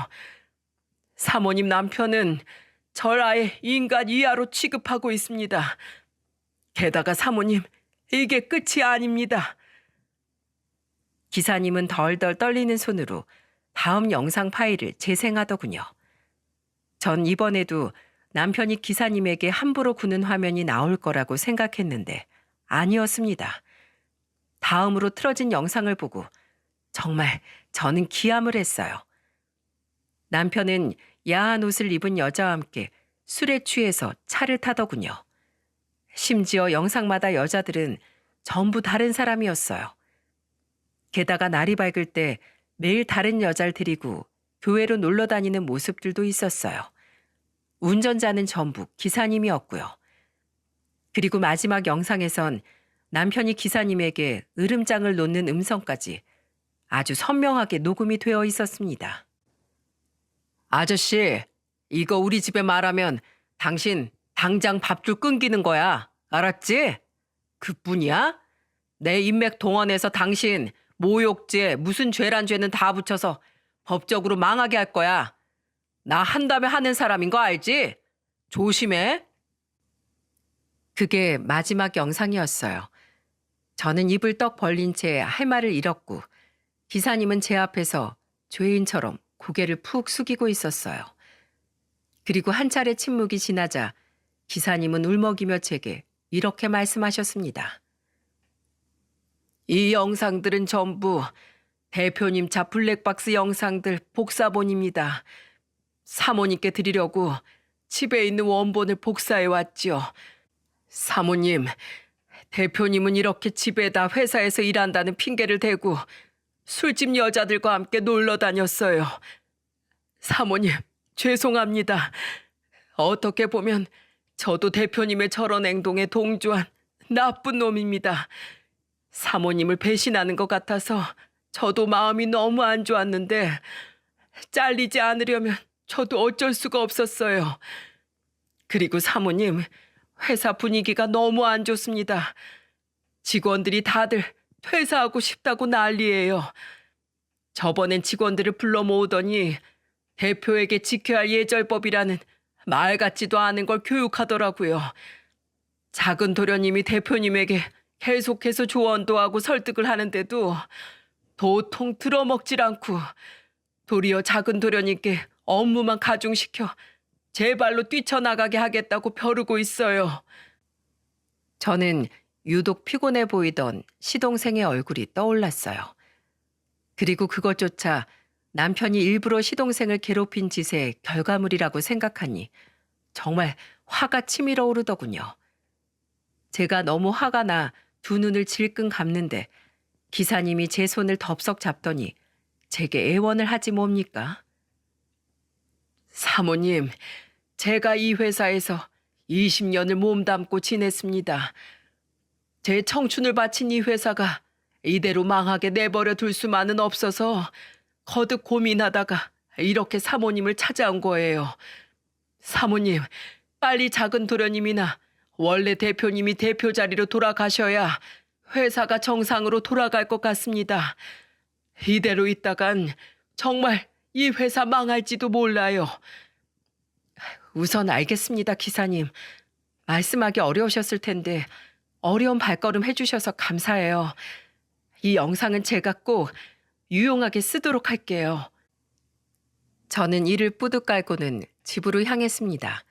사모님 남편은 절 아예 인간 이하로 취급하고 있습니다. 게다가 사모님, 이게 끝이 아닙니다. 기사님은 덜덜 떨리는 손으로 다음 영상 파일을 재생하더군요. 전 이번에도 남편이 기사님에게 함부로 구는 화면이 나올 거라고 생각했는데 아니었습니다. 다음으로 틀어진 영상을 보고 정말 저는 기함을 했어요. 남편은 야한 옷을 입은 여자와 함께 술에 취해서 차를 타더군요. 심지어 영상마다 여자들은 전부 다른 사람이었어요. 게다가 날이 밝을 때 매일 다른 여자를 데리고 교회로 놀러 다니는 모습들도 있었어요. 운전자는 전부 기사님이었고요. 그리고 마지막 영상에선 남편이 기사님에게 으름장을 놓는 음성까지 아주 선명하게 녹음이 되어 있었습니다. 아저씨, 이거 우리 집에 말하면 당신 당장 밥줄 끊기는 거야. 알았지? 그뿐이야? 내 인맥 동원해서 당신 모욕죄, 무슨 죄란 죄는 다 붙여서 법적으로 망하게 할 거야. 나 한다며 하는 사람인 거 알지? 조심해. 그게 마지막 영상이었어요. 저는 입을 떡 벌린 채 할 말을 잃었고 기사님은 제 앞에서 죄인처럼 고개를 푹 숙이고 있었어요. 그리고 한 차례 침묵이 지나자 기사님은 울먹이며 제게 이렇게 말씀하셨습니다. 이 영상들은 전부 대표님 차 블랙박스 영상들 복사본입니다. 사모님께 드리려고 집에 있는 원본을 복사해 왔죠. 사모님, 대표님은 이렇게 집에다 회사에서 일한다는 핑계를 대고 술집 여자들과 함께 놀러 다녔어요. 사모님, 죄송합니다. 어떻게 보면 저도 대표님의 저런 행동에 동조한 나쁜 놈입니다. 사모님을 배신하는 것 같아서 저도 마음이 너무 안 좋았는데 잘리지 않으려면 저도 어쩔 수가 없었어요. 그리고 사모님, 회사 분위기가 너무 안 좋습니다. 직원들이 다들 퇴사하고 싶다고 난리예요. 저번엔 직원들을 불러 모으더니 대표에게 지켜야 할 예절법이라는 말 같지도 않은 걸 교육하더라고요. 작은 도련님이 대표님에게 계속해서 조언도 하고 설득을 하는데도 도통 들어먹질 않고 도리어 작은 도련님께 업무만 가중시켜 제 발로 뛰쳐나가게 하겠다고 벼르고 있어요. 저는 유독 피곤해 보이던 시동생의 얼굴이 떠올랐어요. 그리고 그것조차 남편이 일부러 시동생을 괴롭힌 짓의 결과물이라고 생각하니 정말 화가 치밀어 오르더군요. 제가 너무 화가 나 두 눈을 질끈 감는데 기사님이 제 손을 덥석 잡더니 제게 애원을 하지 뭡니까? 사모님, 제가 이 회사에서 20년을 몸담고 지냈습니다. 제 청춘을 바친 이 회사가 이대로 망하게 내버려 둘 수만은 없어서 거듭 고민하다가 이렇게 사모님을 찾아온 거예요. 사모님, 빨리 작은 도련님이나 원래 대표님이 대표 자리로 돌아가셔야 회사가 정상으로 돌아갈 것 같습니다. 이대로 있다간 정말 이 회사 망할지도 몰라요. 우선 알겠습니다, 기사님. 말씀하기 어려우셨을 텐데 어려운 발걸음 해주셔서 감사해요. 이 영상은 제가 꼭 유용하게 쓰도록 할게요. 저는 이를 뿌듯 깔고는 집으로 향했습니다.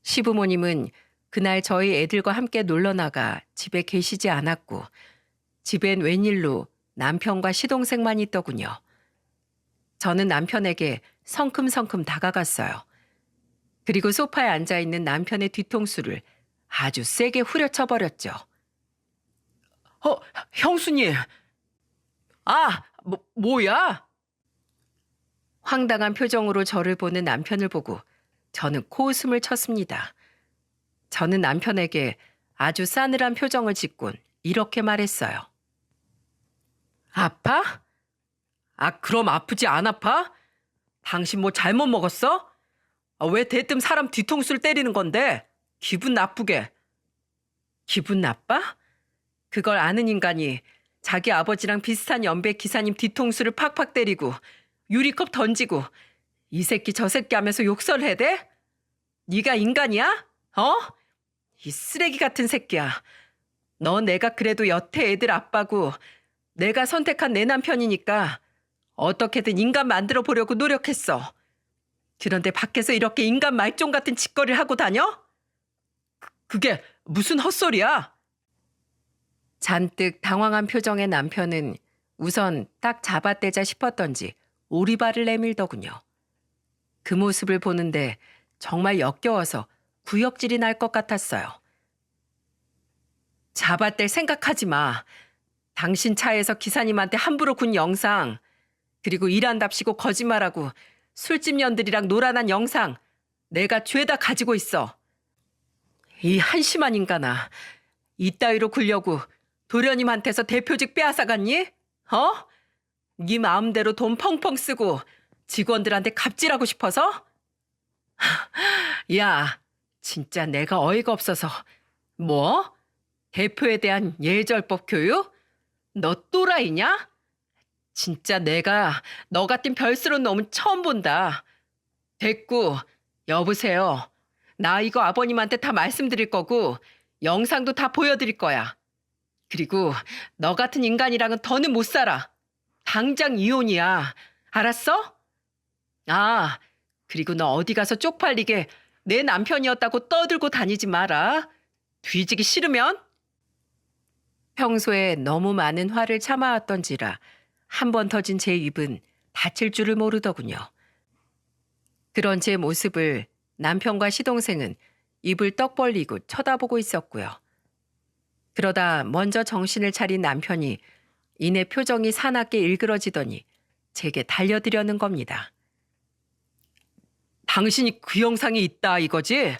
시부모님은 그날 저희 애들과 함께 놀러 나가 집에 계시지 않았고 집엔 웬일로 남편과 시동생만 있더군요. 저는 남편에게 성큼성큼 다가갔어요. 그리고 소파에 앉아있는 남편의 뒤통수를 아주 세게 후려쳐버렸죠. 형수님. 뭐야? 황당한 표정으로 저를 보는 남편을 보고 저는 코웃음을 쳤습니다. 저는 남편에게 아주 싸늘한 표정을 짓곤 이렇게 말했어요. 아파? 그럼 아프지 안 아파? 당신 뭐 잘못 먹었어? 왜 대뜸 사람 뒤통수를 때리는 건데? 기분 나쁘게. 기분 나빠? 그걸 아는 인간이 자기 아버지랑 비슷한 연배 기사님 뒤통수를 팍팍 때리고 유리컵 던지고 이 새끼 저 새끼 하면서 욕설을 해대? 네가 인간이야? 이 쓰레기 같은 새끼야. 너 내가 그래도 여태 애들 아빠고 내가 선택한 내 남편이니까 어떻게든 인간 만들어 보려고 노력했어. 그런데 밖에서 이렇게 인간 말종 같은 짓거리를 하고 다녀? 그게 무슨 헛소리야? 잔뜩 당황한 표정의 남편은 우선 딱 잡아떼자 싶었던지 오리발을 내밀더군요. 그 모습을 보는데 정말 역겨워서 구역질이 날 것 같았어요. 잡아뗄 생각하지 마. 당신 차에서 기사님한테 함부로 군 영상, 그리고 일한답시고 거짓말하고 술집 년들이랑 놀아난 영상 내가 죄다 가지고 있어. 이 한심한 인간아. 이따위로 굴려고 도련님한테서 대표직 빼앗아갔니? 네 마음대로 돈 펑펑 쓰고 직원들한테 갑질하고 싶어서? 야, 진짜 내가 어이가 없어서. 뭐? 대표에 대한 예절법 교육? 너 또라이냐? 진짜 내가 너 같은 별스러운 놈은 처음 본다. 됐고, 여보세요. 나 이거 아버님한테 다 말씀드릴 거고 영상도 다 보여드릴 거야. 그리고 너 같은 인간이랑은 더는 못 살아. 당장 이혼이야. 알았어? 그리고 너 어디 가서 쪽팔리게 내 남편이었다고 떠들고 다니지 마라. 뒤지기 싫으면? 평소에 너무 많은 화를 참아왔던지라 한 번 터진 제 입은 다칠 줄을 모르더군요. 그런 제 모습을 남편과 시동생은 입을 떡 벌리고 쳐다보고 있었고요. 그러다 먼저 정신을 차린 남편이 이내 표정이 사납게 일그러지더니 제게 달려들려는 겁니다. 당신이 그 영상이 있다 이거지?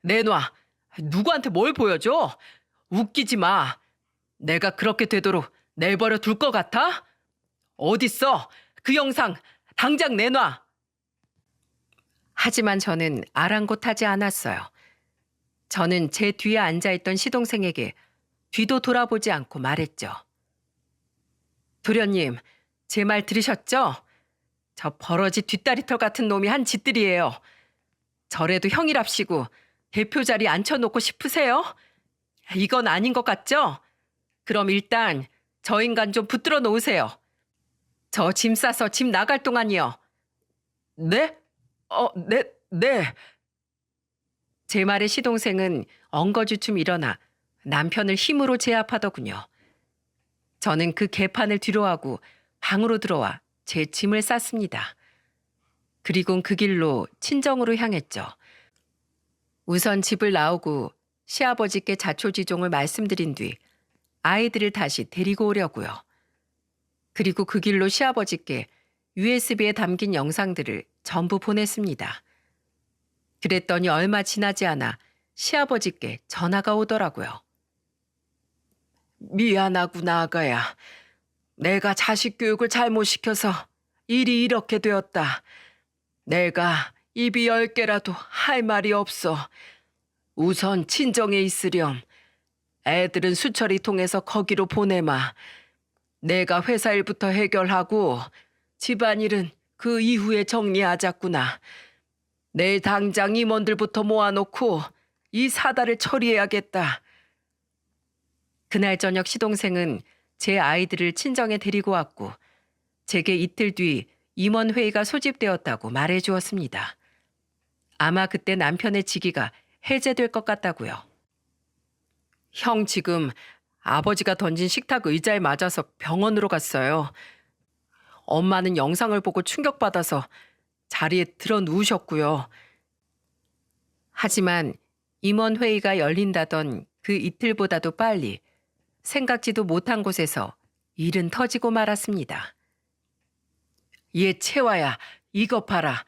내놔. 누구한테 뭘 보여줘? 웃기지 마. 내가 그렇게 되도록 내버려 둘 것 같아? 어딨어? 그 영상 당장 내놔. 하지만 저는 아랑곳하지 않았어요. 저는 제 뒤에 앉아있던 시동생에게 뒤도 돌아보지 않고 말했죠. 도련님, 제 말 들으셨죠? 저 버러지 뒷다리털 같은 놈이 한 짓들이에요. 저래도 형이랍시고 대표 자리에 앉혀놓고 싶으세요? 이건 아닌 것 같죠? 그럼 일단 저 인간 좀 붙들어 놓으세요. 저 짐 싸서 집 나갈 동안이요. 네? 네. 제 말에 시동생은 엉거주춤 일어나 남편을 힘으로 제압하더군요. 저는 그 개판을 뒤로하고 방으로 들어와 제 짐을 쌌습니다. 그리곤 그 길로 친정으로 향했죠. 우선 집을 나오고 시아버지께 자초지종을 말씀드린 뒤 아이들을 다시 데리고 오려고요. 그리고 그 길로 시아버지께 USB에 담긴 영상들을 전부 보냈습니다. 그랬더니 얼마 지나지 않아 시아버지께 전화가 오더라고요. 미안하구나, 아가야. 내가 자식 교육을 잘못 시켜서 일이 이렇게 되었다. 내가 입이 10개라도 할 말이 없어. 우선 친정에 있으렴. 애들은 수철이 통해서 거기로 보내마. 내가 회사 일부터 해결하고 집안일은 그 이후에 정리하자꾸나. 내일 당장 임원들부터 모아놓고 이 사달을 처리해야겠다. 그날 저녁 시동생은 제 아이들을 친정에 데리고 왔고 제게 이틀 뒤 임원회의가 소집되었다고 말해주었습니다. 아마 그때 남편의 직위가 해제될 것 같다고요. 형 지금 아버지가 던진 식탁 의자에 맞아서 병원으로 갔어요. 엄마는 영상을 보고 충격받아서 자리에 들어 누우셨고요. 하지만 임원회의가 열린다던 그 이틀보다도 빨리 생각지도 못한 곳에서 일은 터지고 말았습니다. 얘 채화야, 이거 봐라.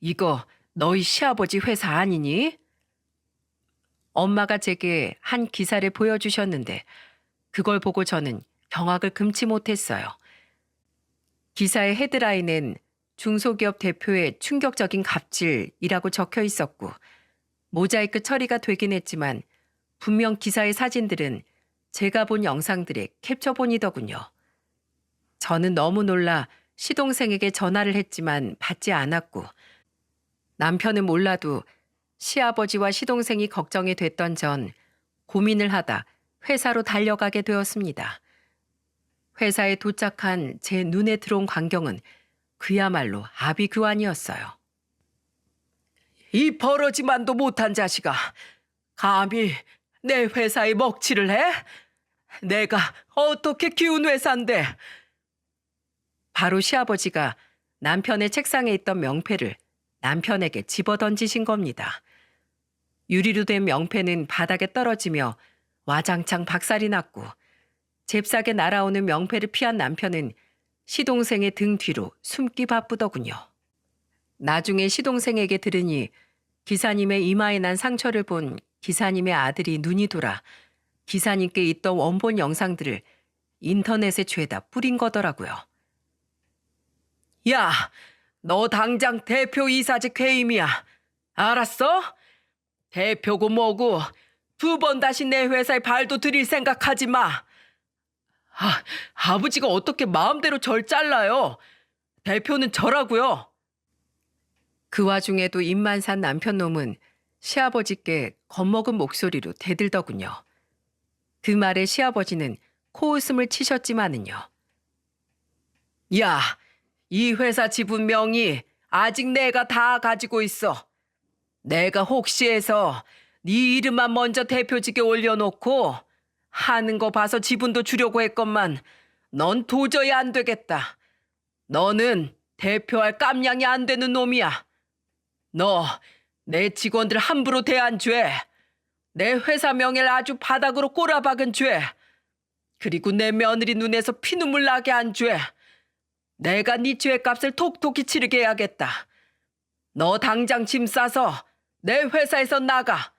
이거 너희 시아버지 회사 아니니? 엄마가 제게 한 기사를 보여주셨는데 그걸 보고 저는 경악을 금치 못했어요. 기사의 헤드라인엔 중소기업 대표의 충격적인 갑질이라고 적혀 있었고 모자이크 처리가 되긴 했지만 분명 기사의 사진들은 제가 본 영상들의 캡처본이더군요. 저는 너무 놀라 시동생에게 전화를 했지만 받지 않았고 남편은 몰라도 시아버지와 시동생이 걱정이 됐던 전 고민을 하다 회사로 달려가게 되었습니다. 회사에 도착한 제 눈에 들어온 광경은 그야말로 아비규환이었어요. 이 버러지만도 못한 자식아, 감히 내 회사에 먹칠을 해? 내가 어떻게 키운 회사인데? 바로 시아버지가 남편의 책상에 있던 명패를 남편에게 집어던지신 겁니다. 유리로 된 명패는 바닥에 떨어지며 와장창 박살이 났고 잽싸게 날아오는 명패를 피한 남편은 시동생의 등 뒤로 숨기 바쁘더군요. 나중에 시동생에게 들으니 기사님의 이마에 난 상처를 본 기사님의 아들이 눈이 돌아 기사님께 있던 원본 영상들을 인터넷에 죄다 뿌린 거더라고요. 야, 너 당장 대표 이사직 해임이야. 알았어? 대표고 뭐고 2번 다시 내 회사에 발도 들일 생각하지 마. 아버지가 어떻게 마음대로 절 잘라요? 대표는 저라고요. 그 와중에도 입만 산 남편 놈은 시아버지께 겁먹은 목소리로 대들더군요. 그 말에 시아버지는 코웃음을 치셨지만은요. 야, 이 회사 지분 명의 아직 내가 다 가지고 있어. 내가 혹시 해서 네 이름만 먼저 대표직에 올려놓고 하는 거 봐서 지분도 주려고 했건만 넌 도저히 안 되겠다. 너는 대표할 깜냥이 안 되는 놈이야. 너 내 직원들 함부로 대한 죄, 내 회사 명예를 아주 바닥으로 꼬라박은 죄, 그리고 내 며느리 눈에서 피눈물 나게 한 죄, 내가 네 죄값을 톡톡히 치르게 해야겠다. 너 당장 짐 싸서 내 회사에서 나가.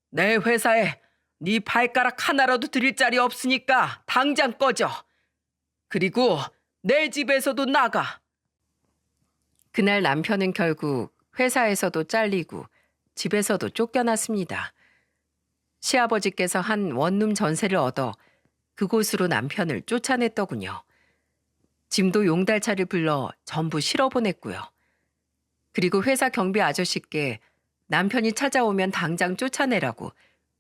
내 회사에 네 발가락 하나라도 들일 자리 없으니까 당장 꺼져. 그리고 내 집에서도 나가. 그날 남편은 결국 회사에서도 잘리고 집에서도 쫓겨났습니다. 시아버지께서 한 원룸 전세를 얻어 그곳으로 남편을 쫓아냈더군요. 짐도 용달차를 불러 전부 실어보냈고요. 그리고 회사 경비 아저씨께 남편이 찾아오면 당장 쫓아내라고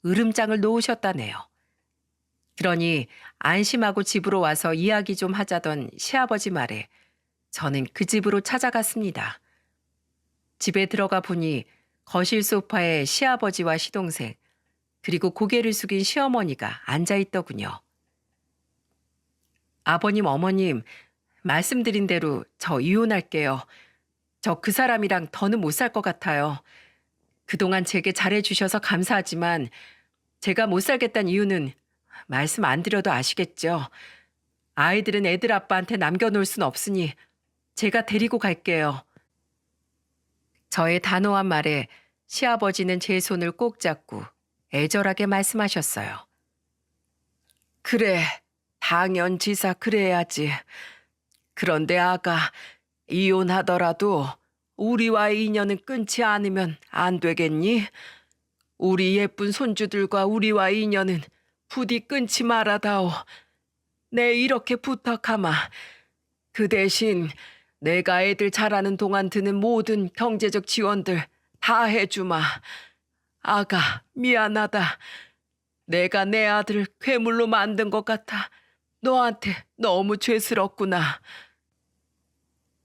으름장을 놓으셨다네요. 그러니 안심하고 집으로 와서 이야기 좀 하자던 시아버지 말에 저는 그 집으로 찾아갔습니다. 집에 들어가 보니 거실 소파에 시아버지와 시동생, 그리고 고개를 숙인 시어머니가 앉아있더군요. 아버님, 어머님, 말씀드린 대로 저 이혼할게요. 저 그 사람이랑 더는 못 살 것 같아요. 그동안 제게 잘해주셔서 감사하지만 제가 못 살겠다는 이유는 말씀 안 드려도 아시겠죠? 아이들은 애들 아빠한테 남겨놓을 순 없으니 제가 데리고 갈게요. 저의 단호한 말에 시아버지는 제 손을 꼭 잡고 애절하게 말씀하셨어요. 그래, 당연지사 그래야지. 그런데 아가, 이혼하더라도 우리와의 인연은 끊지 않으면 안 되겠니? 우리 예쁜 손주들과 우리와의 인연은 부디 끊지 말아다오. 내 이렇게 부탁하마. 그 대신 내가 애들 자라는 동안 드는 모든 경제적 지원들 다 해주마. 아가, 미안하다. 내가 내 아들을 괴물로 만든 것 같아. 너한테 너무 죄스럽구나.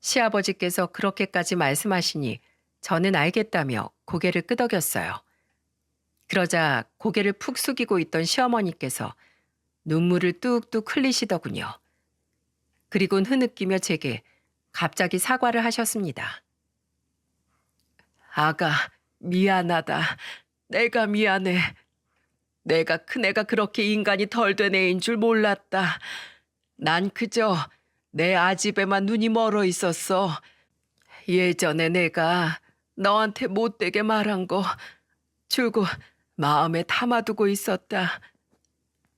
시아버지께서 그렇게까지 말씀하시니 저는 알겠다며 고개를 끄덕였어요. 그러자 고개를 푹 숙이고 있던 시어머니께서 눈물을 뚝뚝 흘리시더군요. 그리곤 흐느끼며 제게 갑자기 사과를 하셨습니다. 아가, 미안하다. 내가 미안해. 내가 큰애가 그렇게 인간이 덜 된 애인 줄 몰랐다. 난 그저 내 아집에만 눈이 멀어 있었어. 예전에 내가 너한테 못되게 말한 거 줄곧 마음에 담아두고 있었다.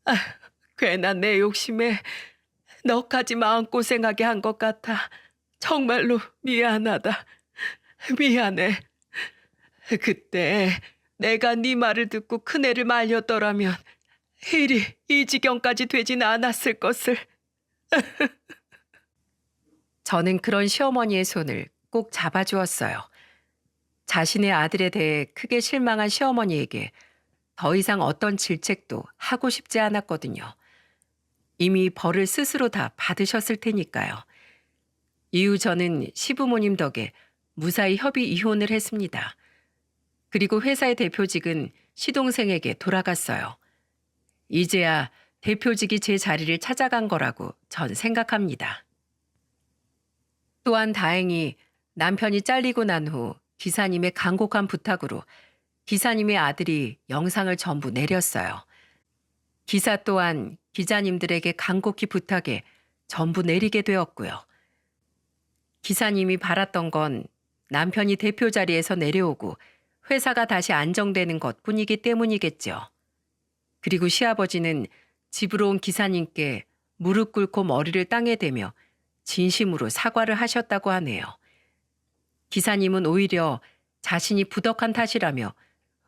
아, 괜한 내 욕심에 너까지 마음고생하게 한 것 같아. 정말로 미안하다. 미안해. 그때 내가 네 말을 듣고 큰애를 말렸더라면 일이 이 지경까지 되진 않았을 것을. 저는 그런 시어머니의 손을 꼭 잡아주었어요. 자신의 아들에 대해 크게 실망한 시어머니에게 더 이상 어떤 질책도 하고 싶지 않았거든요. 이미 벌을 스스로 다 받으셨을 테니까요. 이후 저는 시부모님 덕에 무사히 협의 이혼을 했습니다. 그리고 회사의 대표직은 시동생에게 돌아갔어요. 이제야 대표직이 제 자리를 찾아간 거라고 전 생각합니다. 또한 다행히 남편이 잘리고 난 후 기사님의 간곡한 부탁으로 기사님의 아들이 영상을 전부 내렸어요. 기사 또한 기자님들에게 간곡히 부탁해 전부 내리게 되었고요. 기사님이 바랐던 건 남편이 대표 자리에서 내려오고 회사가 다시 안정되는 것뿐이기 때문이겠죠. 그리고 시아버지는 집으로 온 기사님께 무릎 꿇고 머리를 땅에 대며 진심으로 사과를 하셨다고 하네요. 기사님은 오히려 자신이 부덕한 탓이라며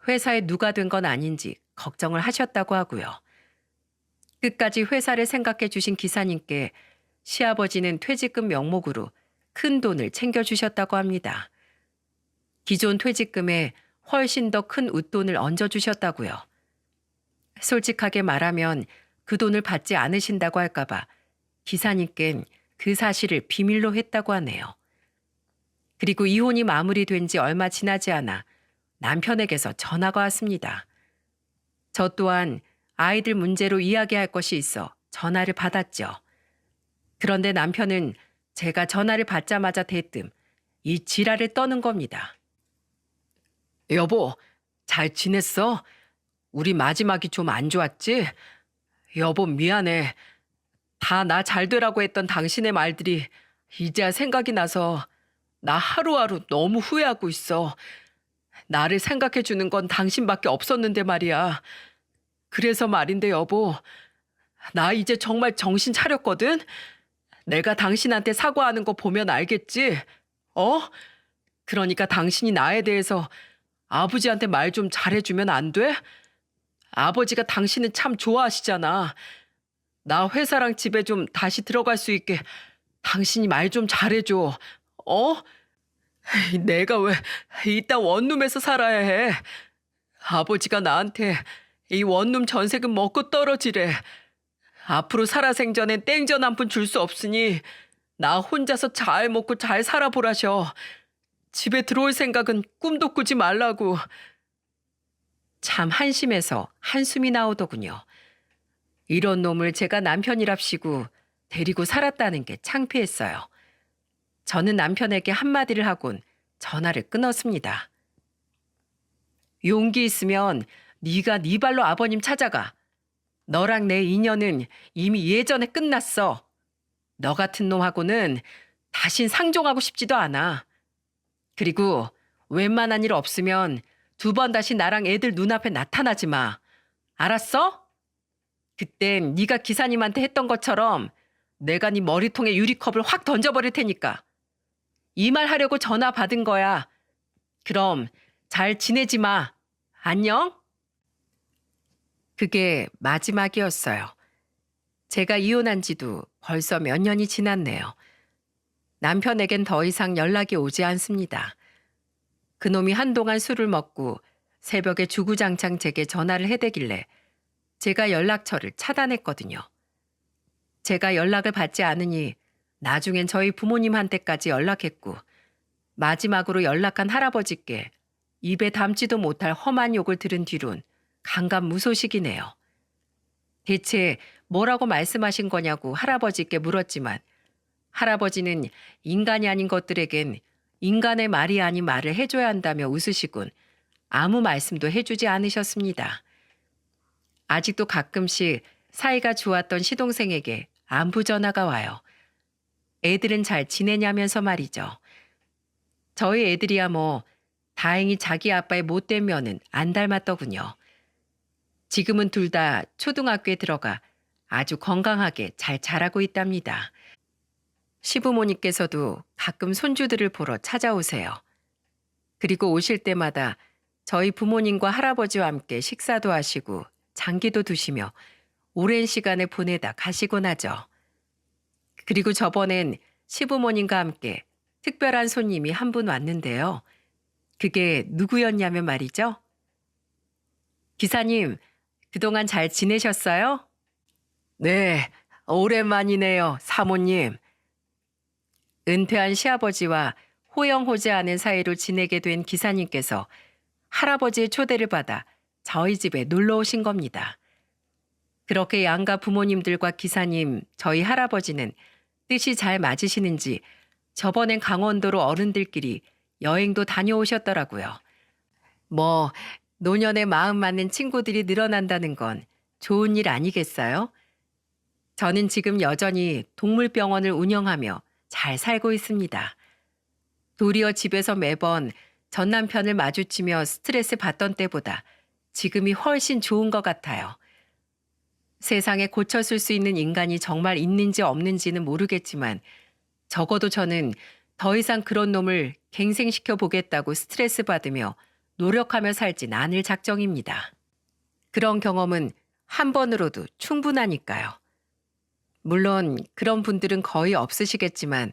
회사에 누가 된 건 아닌지 걱정을 하셨다고 하고요. 끝까지 회사를 생각해 주신 기사님께 시아버지는 퇴직금 명목으로 큰 돈을 챙겨주셨다고 합니다. 기존 퇴직금에 훨씬 더 큰 웃돈을 얹어주셨다고요. 솔직하게 말하면 그 돈을 받지 않으신다고 할까봐 기사님께는 그 사실을 비밀로 했다고 하네요. 그리고 이혼이 마무리된 지 얼마 지나지 않아 남편에게서 전화가 왔습니다. 저 또한 아이들 문제로 이야기할 것이 있어 전화를 받았죠. 그런데 남편은 제가 전화를 받자마자 대뜸 이 지랄을 떠는 겁니다. 여보, 잘 지냈어? 우리 마지막이 좀 안 좋았지? 여보 미안해. 다 나 잘 되라고 했던 당신의 말들이 이제야 생각이 나서 나 하루하루 너무 후회하고 있어. 나를 생각해 주는 건 당신밖에 없었는데 말이야. 그래서 말인데 여보, 나 이제 정말 정신 차렸거든? 내가 당신한테 사과하는 거 보면 알겠지? 어? 그러니까 당신이 나에 대해서 아버지한테 말 좀 잘해주면 안 돼? 아버지가 당신은 참 좋아하시잖아. 나 회사랑 집에 좀 다시 들어갈 수 있게 당신이 말 좀 잘해줘. 어? 내가 왜 이딴 원룸에서 살아야 해? 아버지가 나한테 이 원룸 전세금 먹고 떨어지래. 앞으로 살아생전엔 땡전 한 푼 줄 수 없으니 나 혼자서 잘 먹고 잘 살아보라셔. 집에 들어올 생각은 꿈도 꾸지 말라고. 참 한심해서 한숨이 나오더군요. 이런 놈을 제가 남편이랍시고 데리고 살았다는 게 창피했어요. 저는 남편에게 한마디를 하곤 전화를 끊었습니다. 용기 있으면 네가 네 발로 아버님 찾아가. 너랑 내 인연은 이미 예전에 끝났어. 너 같은 놈하고는 다신 상종하고 싶지도 않아. 그리고 웬만한 일 없으면 두 번 다시 나랑 애들 눈앞에 나타나지 마. 알았어? 그땐 네가 기사님한테 했던 것처럼 내가 네 머리통에 유리컵을 확 던져버릴 테니까. 이 말 하려고 전화 받은 거야. 그럼 잘 지내지 마. 안녕? 그게 마지막이었어요. 제가 이혼한 지도 벌써 몇 년이 지났네요. 남편에겐 더 이상 연락이 오지 않습니다. 그놈이 한동안 술을 먹고 새벽에 주구장창 제게 전화를 해대길래 제가 연락처를 차단했거든요. 제가 연락을 받지 않으니 나중엔 저희 부모님한테까지 연락했고 마지막으로 연락한 할아버지께 입에 담지도 못할 험한 욕을 들은 뒤론 강감무소식이네요. 대체 뭐라고 말씀하신 거냐고 할아버지께 물었지만 할아버지는 인간이 아닌 것들에겐 인간의 말이 아닌 말을 해줘야 한다며 웃으시곤 아무 말씀도 해주지 않으셨습니다. 아직도 가끔씩 사이가 좋았던 시동생에게 안부 전화가 와요. 애들은 잘 지내냐면서 말이죠. 저희 애들이야 뭐 다행히 자기 아빠의 못된 면은 안 닮았더군요. 지금은 둘 다 초등학교에 들어가 아주 건강하게 잘 자라고 있답니다. 시부모님께서도 가끔 손주들을 보러 찾아오세요. 그리고 오실 때마다 저희 부모님과 할아버지와 함께 식사도 하시고 장기도 두시며 오랜 시간을 보내다 가시곤 하죠. 그리고 저번엔 시부모님과 함께 특별한 손님이 한 분 왔는데요. 그게 누구였냐면 말이죠. 기사님, 그동안 잘 지내셨어요? 네, 오랜만이네요, 사모님. 은퇴한 시아버지와 호영호재하는 사이로 지내게 된 기사님께서 할아버지의 초대를 받아 저희 집에 놀러 오신 겁니다. 그렇게 양가 부모님들과 기사님, 저희 할아버지는 뜻이 잘 맞으시는지 저번엔 강원도로 어른들끼리 여행도 다녀오셨더라고요. 뭐 노년에 마음 맞는 친구들이 늘어난다는 건 좋은 일 아니겠어요? 저는 지금 여전히 동물병원을 운영하며 잘 살고 있습니다. 도리어 집에서 매번 전 남편을 마주치며 스트레스 받던 때보다 지금이 훨씬 좋은 것 같아요. 세상에 고쳐쓸 수 있는 인간이 정말 있는지 없는지는 모르겠지만 적어도 저는 더 이상 그런 놈을 갱생시켜 보겠다고 스트레스 받으며 노력하며 살진 않을 작정입니다. 그런 경험은 한 번으로도 충분하니까요. 물론 그런 분들은 거의 없으시겠지만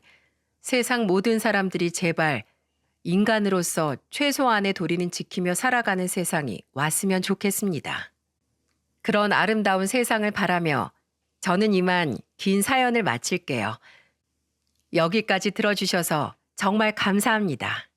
세상 모든 사람들이 제발 인간으로서 최소한의 도리는 지키며 살아가는 세상이 왔으면 좋겠습니다. 그런 아름다운 세상을 바라며 저는 이만 긴 사연을 마칠게요. 여기까지 들어주셔서 정말 감사합니다.